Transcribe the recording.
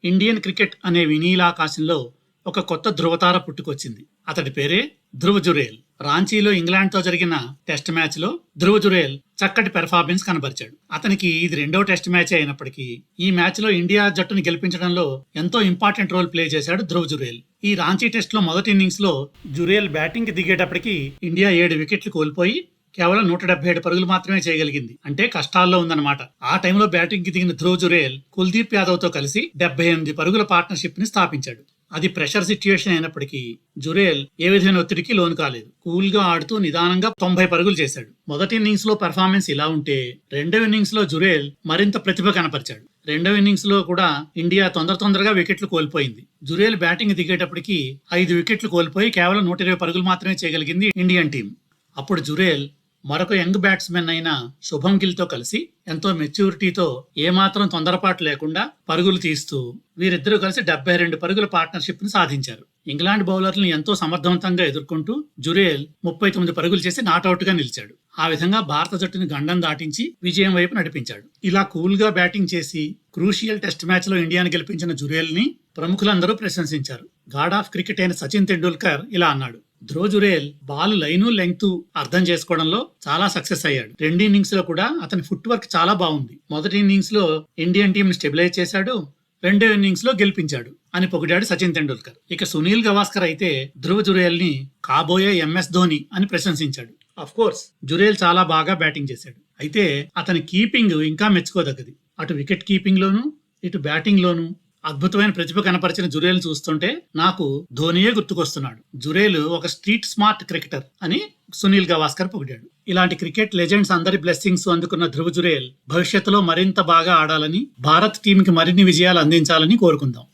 Indian cricket అనే వినీలాకాశంలో ఒక కొత్త ధృవతార పుట్టుకొచ్చింది. అతడి పేరే ధ్రువ జురేల్. రాంచీలో ఇంగ్లాండ్ తో జరిగిన టెస్ట్ మ్యాచ్ లో ధ్రువ జురేల్ చక్కటి పెర్ఫార్మెన్స్ కనబరిచాడు. అతనికి ఇది 2వ టెస్ట్ మ్యాచ్ అయినప్పటికీ ఈ మ్యాచ్ లో ఇండియా జట్టును గెలిపించడంలో ఎంతో ఇంపార్టెంట్ రోల్ ప్లే చేశాడు ధ్రువ జురేల్. ఈ రాంచీ టెస్ట్ లో మొదటి ఇన్నింగ్స్ లో జురేల్ బ్యాటింగ్ కి దిగేటప్పటికి ఇండియా 7 వికెట్లు కోల్పోయి కేవలం 177 పరుగులు మాత్రమే చేయగలిగింది. అంటే కష్టాల్లో ఉందన్నమాట. ఆ టైంలో బ్యాటింగ్ కి దిగిన ధ్రువ జురేల్ కుల్దీప్ యాదవ్ తో కలిసి 78 పరుగుల పార్ట్నర్షిప్ ని స్థాపించాడు. అది ప్రెషర్ సిచ్యుయేషన్ అయినప్పటికీ జురేల్ ఏ విధమైన ఒత్తిడికి లోను కాలేదు. కూల్ గా ఆడుతూ నిదానంగా 90 పరుగులు చేశాడు. మొదటి ఇన్నింగ్స్ లో పెర్ఫార్మెన్స్ ఇలా ఉంటే రెండవ ఇన్నింగ్స్ లో జురేల్ మరింత ప్రతిభ కనపరిచాడు. రెండవ ఇన్నింగ్స్ లో కూడా ఇండియా తొందరగా వికెట్లు కోల్పోయింది. జురేల్ బ్యాటింగ్ దిగేటప్పటికి 5 వికెట్లు కోల్పోయి కేవలం 120 పరుగులు మాత్రమే చేయగలిగింది ఇండియన్ టీం. అప్పుడు జురేల్ మరొక యంగ్ బ్యాట్స్మెన్ అయిన శుభం గిల్ తో కలిసి ఎంతో మెచ్యూరిటీతో ఏమాత్రం తొందరపాటు లేకుండా పరుగులు తీస్తూ వీరిద్దరూ కలిసి 72 పరుగుల పార్ట్నర్షిప్ ని సాధించారు. ఇంగ్లాండ్ బౌలర్లను ఎంతో సమర్థవంతంగా ఎదుర్కొంటూ జురేల్ 39 పరుగులు చేసి నాట్అవుట్ గా నిలిచాడు. ఆ విధంగా భారత జట్టుని గండం దాటించి విజయం వైపు నడిపించాడు. ఇలా కూల్ గా బ్యాటింగ్ చేసి క్రూషియల్ టెస్ట్ మ్యాచ్ లో ఇండియాను గెలిపించిన జురేల్ ని ప్రముఖులందరూ ప్రశంసించారు. గాడ్ ఆఫ్ క్రికెట్ అయిన సచిన్ తెండూల్కర్ ఇలా అన్నాడు: ధ్రువ జురేల్ బాల్ లైను లెంగ్త్ అర్థం చేసుకోవడంలో చాలా సక్సెస్ అయ్యాడు. 2 ఇన్నింగ్స్ లో కూడా అతని ఫుట్ వర్క్ చాలా బాగుంది. మొదటి ఇన్నింగ్స్ లో ఇండియన్ టీం ని స్టెబిలైజ్ చేశాడు, రెండో ఇన్నింగ్స్ లో గెలిపించాడు అని పొగిడాడు సచిన్ తెండూల్కర్. ఇక సునీల్ గవాస్కర్ అయితే ధ్రువ జురేల్ ని కాబోయే ఎంఎస్ ధోని అని ప్రశంసించాడు. అఫ్ కోర్స్ జురేల్ చాలా బాగా బ్యాటింగ్ చేశాడు. అయితే అతని కీపింగ్ ఇంకా మెచ్చుకోదగ్గది. అటు వికెట్ కీపింగ్ లోను ఇటు బ్యాటింగ్ లోను అద్భుతమైన ప్రతిభ కనపరిచిన జురేల్ చూస్తుంటే నాకు ధోనియే గుర్తుకొస్తున్నాడు. జురేల్ ఒక స్ట్రీట్ స్మార్ట్ క్రికెటర్ అని సునీల్ గవాస్కర్ పొగిడాడు. ఇలాంటి క్రికెట్ లెజెండ్స్ అందరి బ్లెస్సింగ్స్ అందుకున్న ధ్రువ జురేల్ భవిష్యత్తులో మరింత బాగా ఆడాలని, భారత్ టీంకి మరిన్ని విజయాలు అందించాలని కోరుకుందాం.